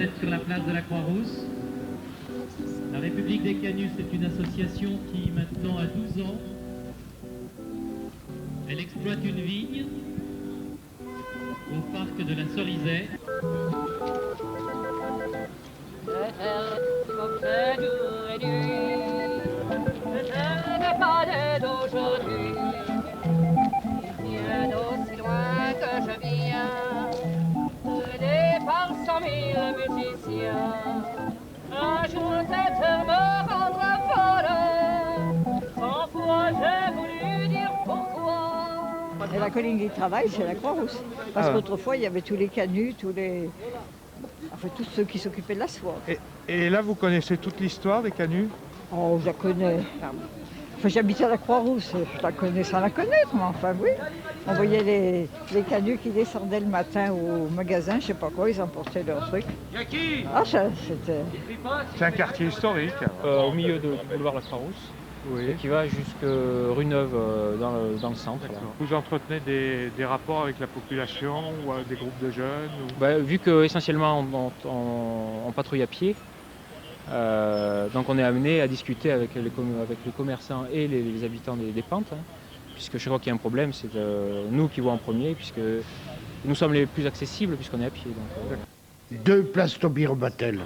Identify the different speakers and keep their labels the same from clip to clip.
Speaker 1: Peut-être sur la place de la Croix-Rousse. La République des Canuts, c'est une association qui maintenant a 12 ans. Elle exploite une vigne au parc de la Cerisay.
Speaker 2: Un jour cette heure me rendra folle, 100 fois j'ai voulu dire pourquoi.
Speaker 3: Et la colline du travail, c'est la Croix-Rousse. Parce qu'autrefois, il y avait tous les canuts, enfin, tous ceux qui s'occupaient de la soie.
Speaker 4: Et là, vous connaissez toute l'histoire des canuts?
Speaker 3: Oh, je la connais. Enfin, j'habitais à la Croix-Rousse, je la connais sans la connaître, mais enfin, oui. On voyait les canuts qui descendaient le matin au magasin, je sais pas quoi, ils emportaient leurs trucs. Ah, ça, c'était...
Speaker 4: C'est un quartier historique.
Speaker 5: Au milieu du boulevard La Croix-Rousse,
Speaker 4: Oui.
Speaker 5: qui va jusqu'à rue Neuve dans le centre. Là.
Speaker 4: Vous entretenez des rapports avec la population ou avec des groupes de jeunes
Speaker 5: Vu qu'essentiellement on patrouille à pied, donc on est amené à discuter avec les commerçants et les habitants des pentes, puisque chaque fois qu'il y a un problème, c'est nous qui voyons en premier, puisque nous sommes les plus accessibles puisqu'on est à pied. Donc,
Speaker 6: Deux places Taubira-Battel,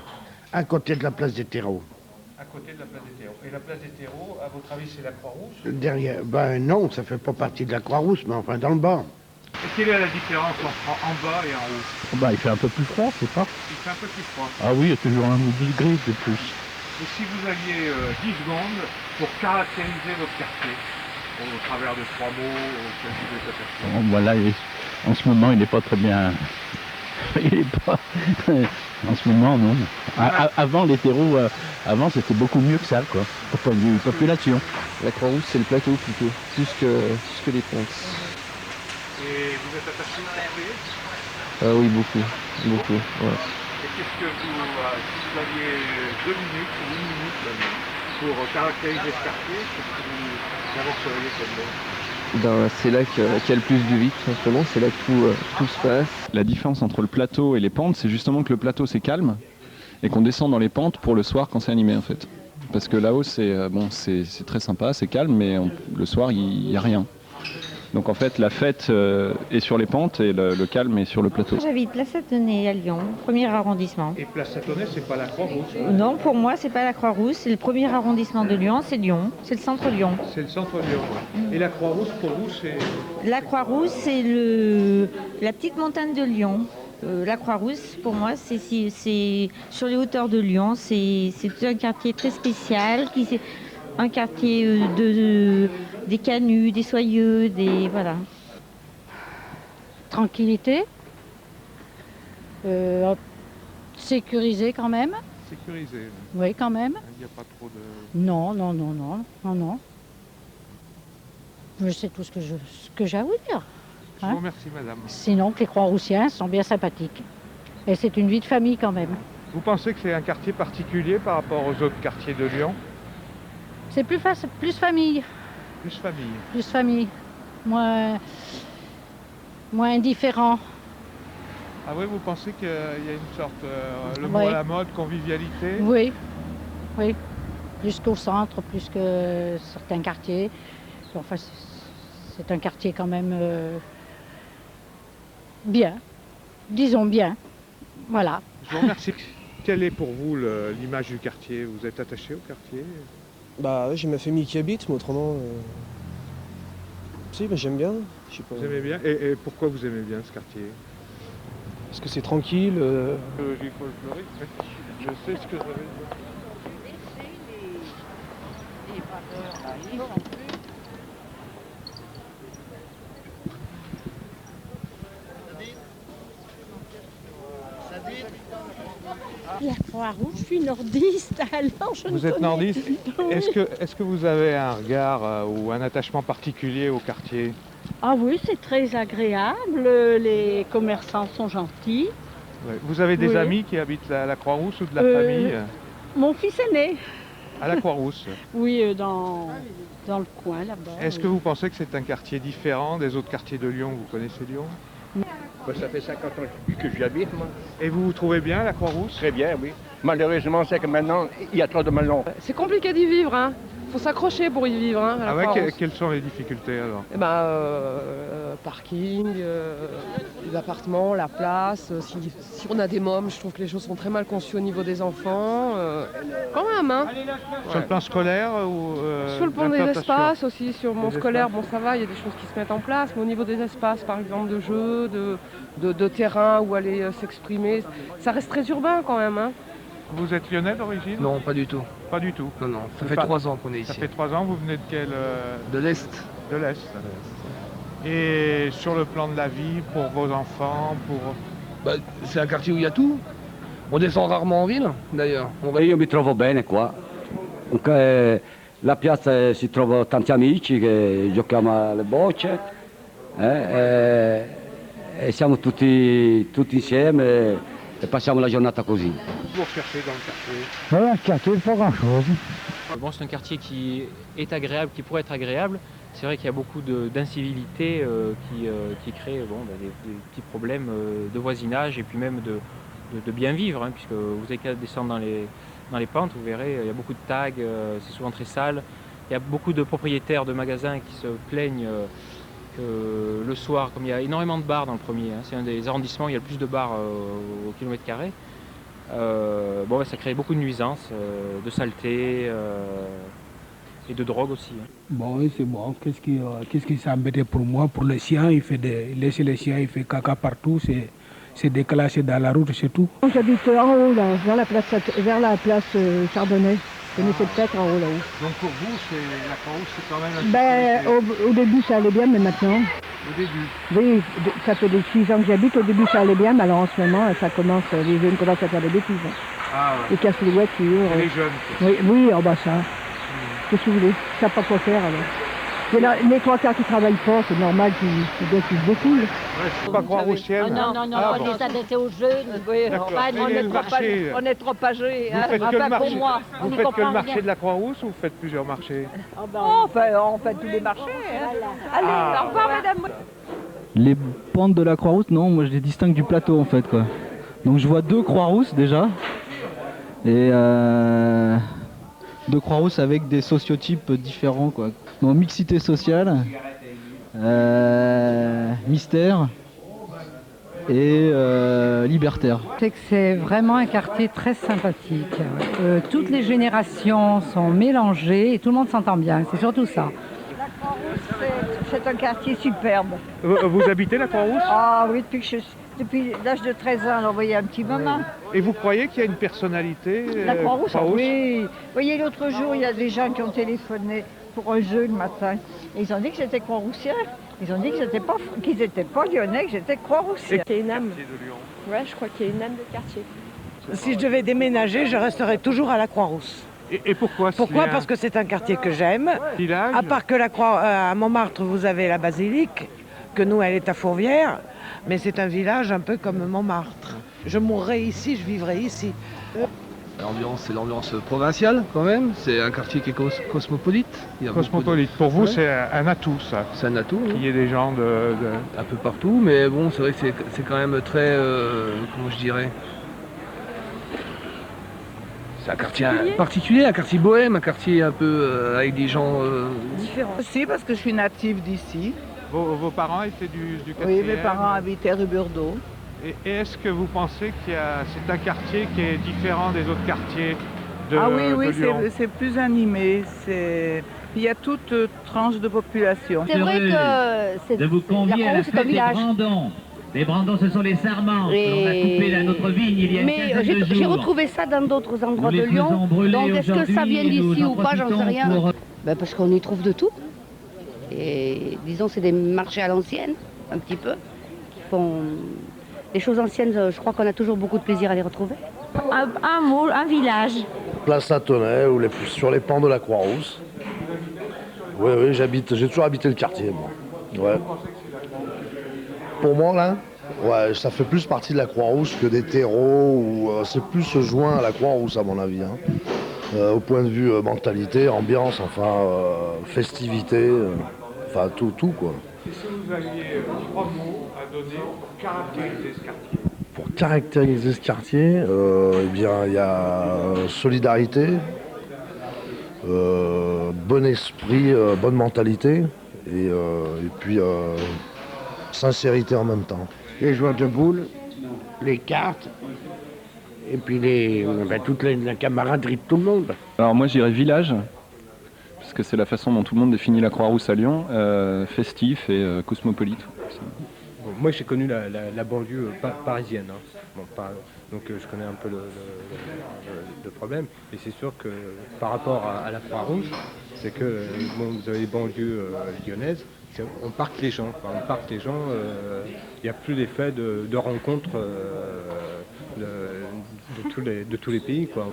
Speaker 6: à côté de la place des terreaux.
Speaker 4: À côté de la place des terreaux. Et la place des terreaux, à votre avis, c'est la Croix-Rousse?
Speaker 6: Derrière, ben non, ça fait pas partie de la Croix-Rousse, mais enfin dans le bas.
Speaker 4: Et quelle est la différence entre en bas et en haut?
Speaker 7: Bah, il fait un peu plus froid, c'est pas?
Speaker 4: Il fait un peu plus froid.
Speaker 7: Ah oui, il y a toujours 1 ou 2 degrés de plus.
Speaker 4: Et si vous aviez 10 secondes pour caractériser votre quartier, au travers de 3 mots auxquels vous êtes attaché?
Speaker 7: Bon, voilà, en ce moment, il n'est pas très bien. Il est pas. En ce moment, non. Avant, les terreaux, avant, c'était beaucoup mieux que ça, quoi, au point de vue population.
Speaker 8: La Croix-Rousse, c'est le plateau plutôt, plus que les pentes.
Speaker 4: Et vous êtes attaché au quartier?
Speaker 8: Oui, beaucoup. Ouais.
Speaker 4: Et qu'est-ce que si vous aviez 2 minutes ou 1 minute pour caractériser ce quartier, qu'est-ce que vous avanceriez comme mot?
Speaker 8: C'est là qu'il y a le plus de vie, tout simplement, c'est là que tout se passe.
Speaker 9: La différence entre le plateau et les pentes, c'est justement que le plateau c'est calme et qu'on descend dans les pentes pour le soir quand c'est animé en fait. Parce que là-haut c'est c'est très sympa, c'est calme, mais le soir il n'y a rien. Donc en fait la fête est sur les pentes et le calme est sur le plateau.
Speaker 10: J'habite Place Satonnet à Lyon, 1er arrondissement.
Speaker 4: Et Place Satonnet, c'est pas la Croix-Rousse?
Speaker 10: Non, pour moi, c'est pas la Croix-Rousse, c'est le 1er arrondissement de Lyon, c'est Lyon, c'est le centre Lyon.
Speaker 4: C'est le centre Lyon, ouais. Et la Croix-Rousse, pour vous, c'est...
Speaker 10: La Croix-Rousse, c'est la petite montagne de Lyon. La Croix-Rousse, pour moi, c'est sur les hauteurs de Lyon, c'est un quartier très spécial, un quartier des canuts, des soyeux, voilà.
Speaker 11: Tranquillité, sécurisé quand même.
Speaker 4: Sécurisé.
Speaker 11: Oui, quand même.
Speaker 4: Il n'y a pas trop de...
Speaker 11: Non. Je sais tout ce que j'ai à vous dire.
Speaker 4: Je vous remercie, madame.
Speaker 11: Sinon, que les Croix-Roussiens sont bien sympathiques. Et c'est une vie de famille quand même.
Speaker 4: Vous pensez que c'est un quartier particulier par rapport aux autres quartiers de Lyon?
Speaker 11: C'est plus famille.
Speaker 4: Plus famille.
Speaker 11: Plus famille. Moins indifférent.
Speaker 4: Ah oui, vous pensez qu'il y a une sorte, le mot à la mode, convivialité?
Speaker 11: Oui. Plus qu'au centre, plus que certains quartiers. Enfin, c'est un quartier quand même bien. Disons bien. Voilà.
Speaker 4: Je vous remercie. Quelle est pour vous l'image du quartier? Vous êtes attaché au quartier?
Speaker 8: J'ai ma famille qui habite, mais autrement... Si, j'aime bien. Je sais pas.
Speaker 4: Vous aimez bien? Et pourquoi vous aimez bien ce quartier?
Speaker 8: Parce que c'est tranquille.
Speaker 4: Je sais ce que ça veut dire.
Speaker 12: La Croix-Rouge, je suis nordiste, alors je
Speaker 4: Vous êtes nordiste? Est-ce que vous avez un regard ou un attachement particulier au quartier?
Speaker 12: Ah oui, c'est très agréable, les commerçants sont gentils.
Speaker 4: Ouais. Vous avez des amis qui habitent la Croix-Rousse ou de la famille?
Speaker 12: Mon fils aîné.
Speaker 4: À la Croix-Rousse?
Speaker 12: Oui, dans le coin là-bas.
Speaker 4: Est-ce que vous pensez que c'est un quartier différent des autres quartiers de Lyon? Vous connaissez Lyon?
Speaker 13: Ça fait 50 ans que j'y habite, moi.
Speaker 4: Et vous vous trouvez bien à la Croix-Rousse?
Speaker 13: Très bien, oui. Malheureusement, c'est que maintenant, il y a trop de melons.
Speaker 14: C'est compliqué d'y vivre, hein. Faut s'accrocher pour y vivre, hein, à la Croix-Rousse.
Speaker 4: Quelles sont les difficultés alors?
Speaker 14: Eh ben, parking, les appartements, la place. Si on a des mômes, je trouve que les choses sont très mal conçues au niveau des enfants. Quand même, hein.
Speaker 4: Sur le plan scolaire ou
Speaker 14: sur le plan des espaces aussi, sur mon scolaire, bon ça va, il y a des choses qui se mettent en place, mais au niveau des espaces, par exemple de jeux, de terrain où aller s'exprimer, ça reste très urbain quand même, hein.
Speaker 4: Vous êtes lyonnais d'origine?
Speaker 15: Non, pas du tout.
Speaker 4: Pas du tout?
Speaker 15: Non, non, ça fait 3 ans qu'on est ici.
Speaker 4: Ça fait 3 ans, vous venez de quel...
Speaker 15: De l'Est.
Speaker 4: De l'Est. Et sur le plan de la vie, pour vos enfants,
Speaker 15: c'est un quartier où il y a tout. On descend rarement en ville, d'ailleurs.
Speaker 16: Io mi trovo bene qua. La piazza si trova tanti amici che giochiamo alle bocce e siamo tutti insieme e passiamo la giornata così.
Speaker 4: Vous recherchez dans le quartier?
Speaker 3: Dans le quartier, pas grand-chose.
Speaker 5: Bon, c'est un quartier qui est agréable, qui pourrait être agréable. C'est vrai qu'il y a beaucoup d'incivilités qui créent des petits problèmes de voisinage et puis même de bien vivre, hein, puisque vous avez qu'à descendre dans les pentes, vous verrez, il y a beaucoup de tags, c'est souvent très sale. Il y a beaucoup de propriétaires de magasins qui se plaignent que le soir, comme il y a énormément de bars dans le premier, hein, c'est un des arrondissements où il y a le plus de bars au kilomètre carré, ça crée beaucoup de nuisances, de saleté et de drogue aussi. Hein.
Speaker 17: Bon, oui, c'est bon. Qu'est-ce qui s'est embêté pour moi? Pour le chien, laisser le chien, il fait caca partout, c'est déclassé dans la route, c'est tout.
Speaker 18: J'habite en haut, là, vers la place Chardonnay. Vous connaissez peut-être en haut là-haut.
Speaker 4: Donc pour vous, la Croix-Rousse, c'est quand même un
Speaker 18: au début, ça allait bien, mais maintenant...
Speaker 4: Au début?
Speaker 18: Oui, ça fait 6 ans que j'habite. Au début, ça allait bien, mais alors en ce moment, les jeunes commencent à faire des bêtises.
Speaker 4: Ah ouais.
Speaker 18: Ils cassent les voitures.
Speaker 4: Les jeunes.
Speaker 18: Oui, ça. Qu'est-ce que vous voulez? Ils savent pas quoi faire, alors. Les 3 quarts qui ne travaillent pas, c'est normal qu'ils se découlent.
Speaker 4: Ouais, c'est pas Croix-Roussienne.
Speaker 11: Non, pas les adresser aux jeunes.
Speaker 18: Oui,
Speaker 4: on
Speaker 18: est trop âgés.
Speaker 4: Vous faites que le marché de la Croix-Rousse ou vous faites plusieurs marchés?
Speaker 18: On fait tous les marchés. Allez, au revoir madame.
Speaker 19: Les pentes de la Croix-Rousse, non, moi je les distingue du plateau en fait, quoi. Donc je vois 2 Croix-Rousses déjà. Et 2 Croix-Rousses avec des sociotypes différents, quoi. Donc mixité sociale, mystère et libertaire.
Speaker 20: C'est que c'est vraiment un quartier très sympathique. Toutes les générations sont mélangées et tout le monde s'entend bien, c'est surtout ça.
Speaker 3: La Croix-Rousse, c'est un quartier superbe.
Speaker 4: Vous habitez la Croix-Rousse?
Speaker 3: Ah oui, depuis l'âge de 13 ans, alors vous voyez un petit moment.
Speaker 4: Et vous croyez qu'il y a une personnalité
Speaker 3: La Croix-Rousse, oui. Vous voyez, l'autre jour, il y a des gens qui ont téléphoné pour un jeu le matin. Et ils ont dit que j'étais Croix-Roussien. Ils ont dit qu'ils n'étaient pas lyonnais, que j'étais Croix-Roussien.
Speaker 14: Il y a une âme. Ouais, je crois qu'il y a une âme de quartier.
Speaker 21: Si je devais déménager, je resterais toujours à la Croix-Rousse.
Speaker 4: Et pourquoi?
Speaker 21: Pourquoi? Parce que c'est un quartier que j'aime. À part que à Montmartre, vous avez la basilique, que nous, elle est à Fourvière. Mais c'est un village un peu comme Montmartre. Je mourrais ici, je vivrais ici.
Speaker 15: L'ambiance, c'est l'ambiance provinciale quand même. C'est un quartier qui est cosmopolite.
Speaker 4: Cosmopolite. Pour vous, c'est un atout, ça?
Speaker 15: C'est un atout.
Speaker 4: Qu'il y ait des gens
Speaker 15: un peu partout, mais bon, c'est vrai que c'est quand même très... comment je dirais? C'est un quartier particulier, un quartier bohème, un quartier un peu avec des gens...
Speaker 22: différents. Si, parce que je suis native d'ici.
Speaker 4: Vos parents étaient du quartier?
Speaker 22: Oui, mes parents habitaient rue Burdeau.
Speaker 4: Et est-ce que vous pensez que c'est un quartier qui est différent des autres quartiers de Lyon?
Speaker 22: C'est plus animé. Il y a toute tranche de population.
Speaker 1: C'est vrai que c'est de vous convier à la fête des Brandons. Les Brandons, ce sont les sarments que l'on a coupés à notre vigne il y a une quinzaine de jours.
Speaker 23: J'ai retrouvé ça dans d'autres endroits de Lyon. Donc est-ce que ça vient d'ici ou pas, j'en sais rien. Parce qu'on y trouve de tout. Et disons, c'est des marchés à l'ancienne, un petit peu, qui font... Les choses anciennes, je crois qu'on a toujours beaucoup de plaisir à les retrouver.
Speaker 10: Un village.
Speaker 24: Place Satonnet, ou sur les pans de la Croix-Rousse. Oui, j'ai toujours habité le quartier, moi. Ouais. Pour moi, là, ouais, ça fait plus partie de la Croix-Rousse que des terreaux, ou c'est plus joint à la Croix-Rousse, à mon avis. Au point de vue mentalité, ambiance, festivité, tout, quoi.
Speaker 4: Si vous aviez 3 mots à donner pour caractériser ce quartier?
Speaker 24: Pour caractériser ce quartier, eh bien, il y a solidarité, bon esprit, bonne mentalité et puis sincérité en même temps.
Speaker 2: Les joueurs de boules, les cartes et puis toute la camaraderie de tout le monde.
Speaker 6: Alors moi j'irais village, parce que c'est la façon dont tout le monde définit la Croix-Rousse à Lyon, festif et cosmopolite.
Speaker 7: Bon, moi j'ai connu la banlieue parisienne, hein. Bon, donc je connais un peu le problème, et c'est sûr que par rapport à la Croix-Rouge, c'est que vous avez les banlieues lyonnaises, on parque les gens, il n'y a plus l'effet de rencontre de tous les pays, quoi.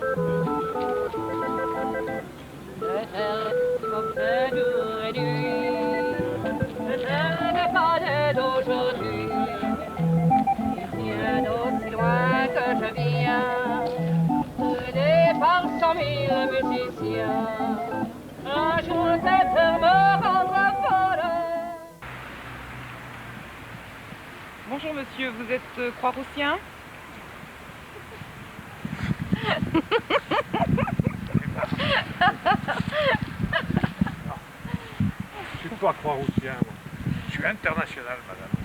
Speaker 22: Bonjour monsieur, vous êtes Croix-Roussien?
Speaker 4: Je suis pas Croix-Roussien, moi. Je suis international, madame.